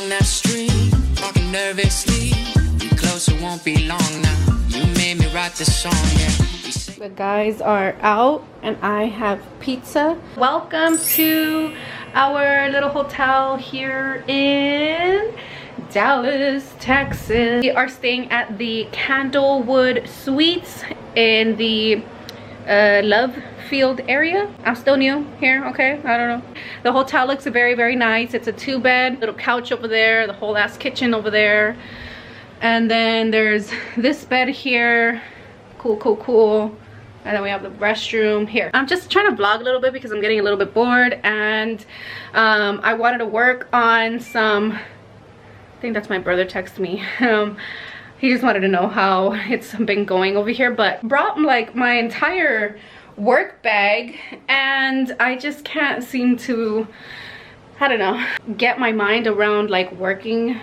along that street, walking nervously. We closer, won't be long now. You made me write this song, yeah. The guys are out and I have pizza. Welcome to our little hotel here in Dallas, Texas. We are staying at the Candlewood Suites in the Love Field area. I'm still new here, okay? I don't know. The hotel looks very nice. It's a 2-bed, little couch over there, the whole ass kitchen over there. And then there's this bed here. Cool. And then we have the restroom here. I'm just trying to vlog a little bit because I'm getting a little bit bored, and I wanted to work on some, I think that's my brother texted me. He just wanted to know how it's been going over here, but brought like my entire work bag, and I just can't seem to, I don't know, get my mind around like working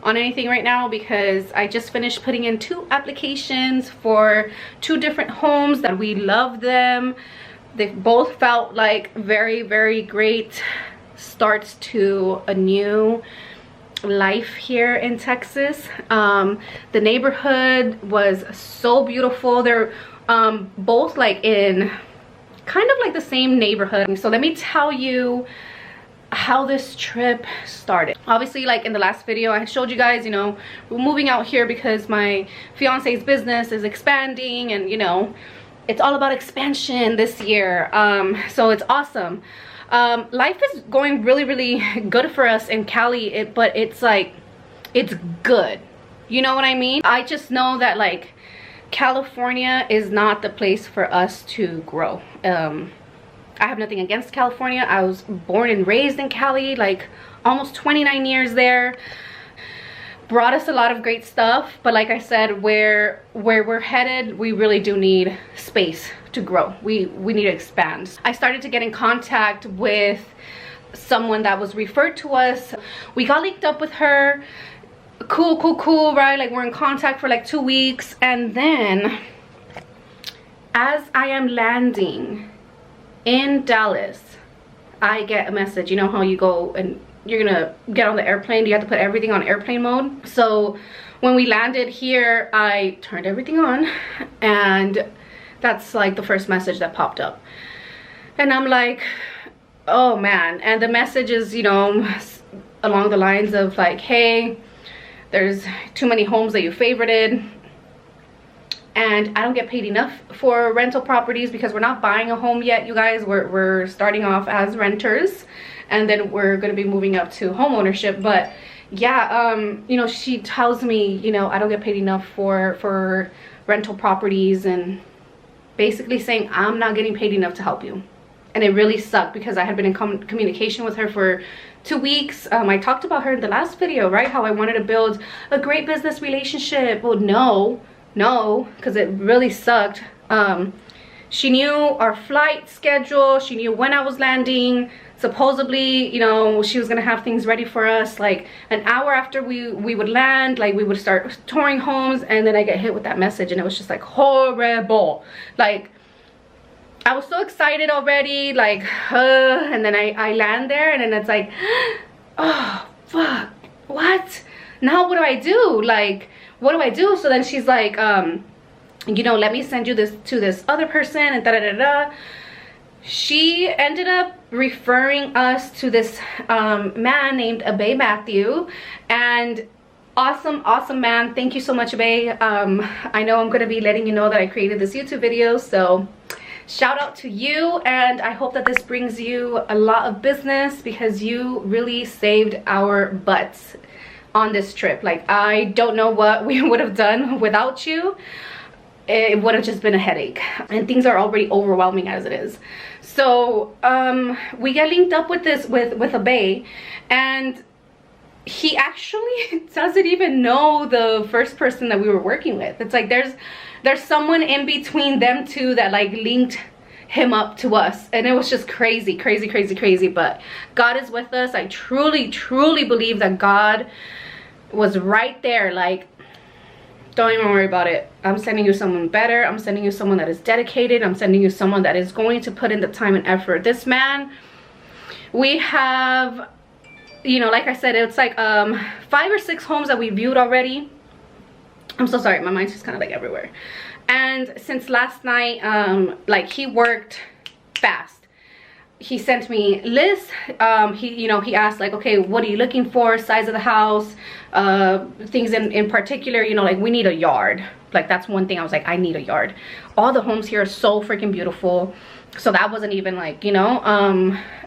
on anything right now, because I just finished putting in 2 applications for 2 different homes that we love them. They both felt like very great starts to a new life here in Texas. The neighborhood was so beautiful. They're both like in kind of like the same neighborhood. So let me tell you how this trip started. Obviously, like in the last video I had showed you guys, you know, we're moving out here because my fiance's business is expanding, and you know, it's all about expansion this year. So it's awesome. Life is going really good for us in Cali, but it's like, it's good, you know what I mean? I just know that like California is not the place for us to grow. I have nothing against California. I was born and raised in Cali, like almost 29 years there. Brought us a lot of great stuff, but like I said, where we're headed, we really do need space to grow. We need to expand. I started to get in contact with someone that was referred to us. We got linked up with her. Cool, right? Like we're in contact for like 2 weeks, and then as I am landing in Dallas, I get a message. You know how you go and you're gonna get on the airplane, you have to put everything on airplane mode. So when we landed here, I turned everything on, and that's like the first message that popped up. And I'm like, oh man. And the message is, you know, along the lines of like, hey, there's too many homes that you favorited, and I don't get paid enough for rental properties because we're not buying a home yet, you guys. We're starting off as renters, and then we're going to be moving up to home ownership. But yeah, you know, she tells me, you know, I don't get paid enough for rental properties, and basically saying I'm not getting paid enough to help you. And it really sucked because I had been in communication with her for 2 weeks. I talked about her in the last video, right? How I wanted to build a great business relationship. Well, no, because it really sucked. She knew our flight schedule. She knew when I was landing. Supposedly, you know, she was gonna have things ready for us like an hour after we would land. Like we would start touring homes, and then I get hit with that message, and it was just like horrible. Like I was so excited already, like and then I land there, and then it's like, oh fuck, what now? What do I do? Like, what do I do? So then she's like, you know, let me send you this to this other person, and da. She ended up referring us to this man named Abe Matthew, and awesome man. Thank you so much, Abe. I know I'm gonna be letting you know that I created this YouTube video, so shout out to you, and I hope that this brings you a lot of business because you really saved our butts on this trip. Like I don't know what we would have done without you. It would have just been a headache, and things are already overwhelming as it is. So we get linked up with Abe, and he actually doesn't even know the first person that we were working with. It's like there's someone in between them two that like linked him up to us, and it was just crazy. But God is with us. I truly believe that God was right there. Like, don't even worry about it. I'm sending you someone better. I'm sending you someone that is dedicated. I'm sending you someone that is going to put in the time and effort. This man, we have you know, like I said, it's like 5 or 6 homes that we viewed already. I'm so sorry, my mind's just kind of like everywhere. And since last night, like he worked fast. He sent me lists. He asked like, okay, what are you looking for? Size of the house, things in particular, you know, like we need a yard. Like that's one thing I was like, I need a yard. All the homes here are so freaking beautiful. So that wasn't even like, you know,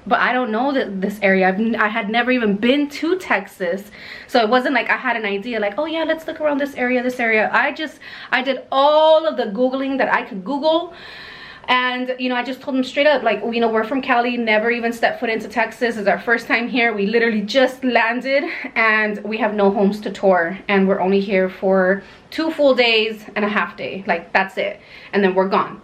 but I don't know this area. I had never even been to Texas. So it wasn't like I had an idea like, oh yeah, let's look around this area, this area. I did all of the Googling that I could Google. And, you know, I just told them straight up, like, you know, we're from Cali, never even stepped foot into Texas. It's our first time here. We literally just landed and we have no homes to tour. And we're only here for 2 full days and a half day. Like, that's it. And then we're gone.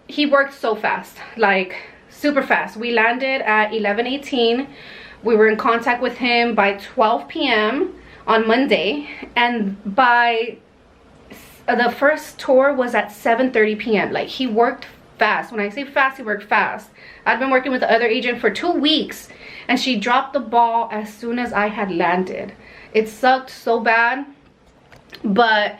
He worked so fast, like super fast. We landed at 11:18. We were in contact with him by 12 p.m. on Monday. And by the first tour was at 7:30 p.m. Like he worked fast. When I say fast, he worked fast. I'd been working with the other agent for 2 weeks and she dropped the ball as soon as I had landed. It sucked so bad, but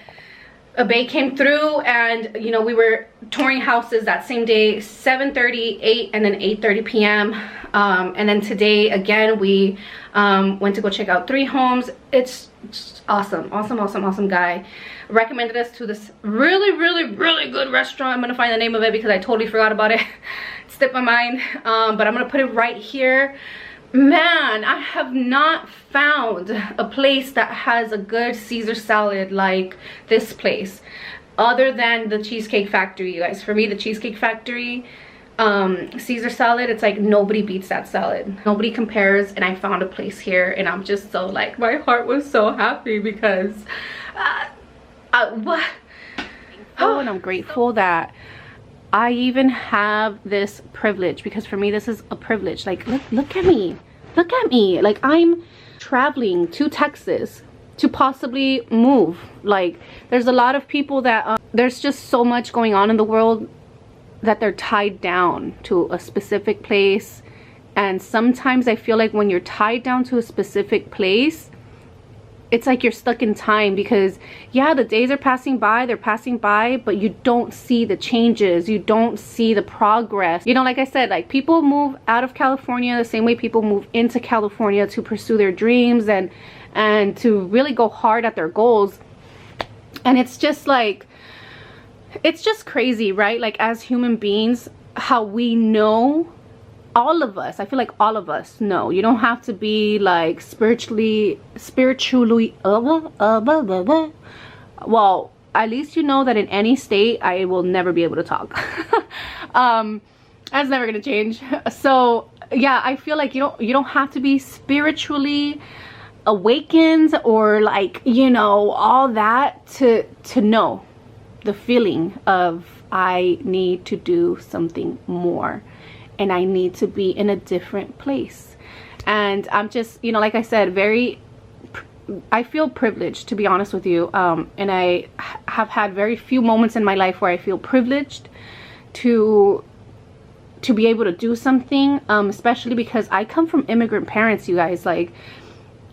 a bay came through and, you know, we were touring houses that same day, 7:30, 8, and then 8:30 p.m. And then today again we went to go check out 3 homes. It's awesome guy. Recommended us to this really good restaurant. I'm gonna find the name of it because I totally forgot about it. It slipped my mind, but I'm gonna put it right here. Man, I have not found a place that has a good Caesar salad like this place, other than the Cheesecake Factory, you guys. For me, the Cheesecake Factory Caesar salad, it's like nobody beats that salad, nobody compares. And I found a place here and I'm just so like, my heart was so happy because what? Oh, and I'm grateful that I even have this privilege, because for me this is a privilege. Like look at me, like I'm traveling to Texas to possibly move. Like there's a lot of people that there's just so much going on in the world that they're tied down to a specific place. And sometimes I feel like when you're tied down to a specific place, it's like you're stuck in time, because yeah, the days are passing by, they're passing by, but you don't see the changes, you don't see the progress. You know, like I said, like people move out of California the same way people move into California to pursue their dreams and to really go hard at their goals. And it's just like, it's just crazy, right? Like as human beings, how we know, all of us, I feel like all of us know. You don't have to be like spiritually well, at least you know that in any state I will never be able to talk. That's never gonna change. So yeah, I feel like you don't have to be spiritually awakened or like, you know, all that to know the feeling of I need to do something more. And I need to be in a different place. And I'm just, you know, like I said, I feel privileged, to be honest with you. And I have had very few moments in my life where I feel privileged to be able to do something, especially because I come from immigrant parents, you guys, like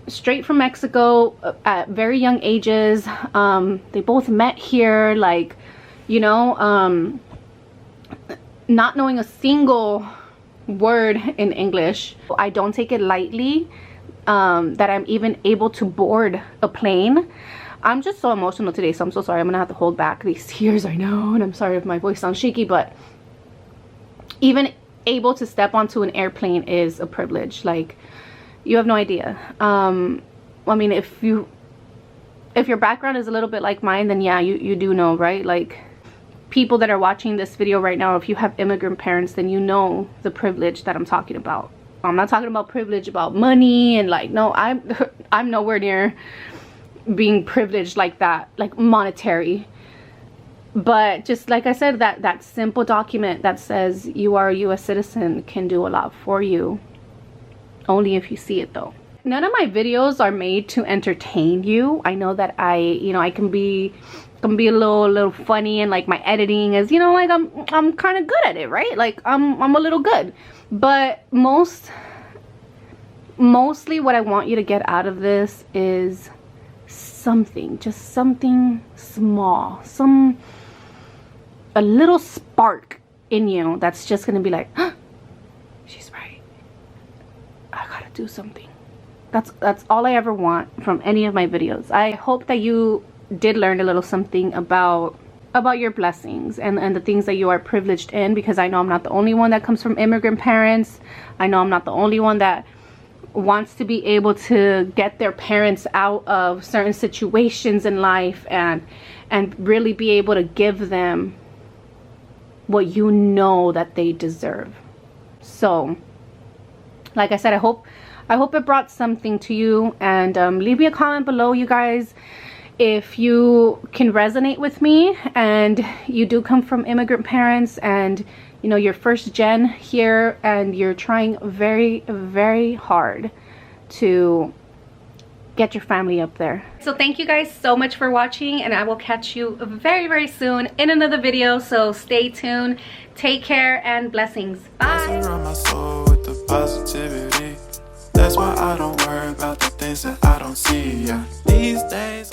straight from Mexico at very young ages. They both met here, like, you know, not knowing a single word in English. I don't take it lightly that I'm even able to board a plane. I'm just so emotional today, so I'm so sorry. I'm gonna have to hold back these tears, I know, and I'm sorry if my voice sounds shaky, but even able to step onto an airplane is a privilege. Like, you have no idea. I mean, if your background is a little bit like mine, then yeah, you do know, right? Like, people that are watching this video right now, if you have immigrant parents, then you know the privilege that I'm talking about. I'm not talking about privilege about money and like, no, I'm nowhere near being privileged like that, like monetary. But just like I said, that simple document that says you are a US citizen can do a lot for you, only if you see it though. None of my videos are made to entertain you. I know that I can be a little funny, and like my editing is, you know, like I'm kind of good at it, right? Like I'm a little good, but most mostly what I want you to get out of this is something, just something small, a little spark in you that's just gonna be like, huh, she's right, I gotta do something. That's all I ever want from any of my videos. I hope that you did learn a little something about your blessings and the things that you are privileged in, because I know I'm not the only one that comes from immigrant parents. I know I'm not the only one that wants to be able to get their parents out of certain situations in life and really be able to give them what you know that they deserve. So like I said, I hope it brought something to you, and leave me a comment below, you guys, if you can resonate with me and you do come from immigrant parents and you know you're first gen here and you're trying very, very hard to get your family up there. So thank you guys so much for watching, and I will catch you very, very soon in another video. So stay tuned, take care, and blessings. Bye. That's why I don't worry about the things that I don't see. Yeah. These days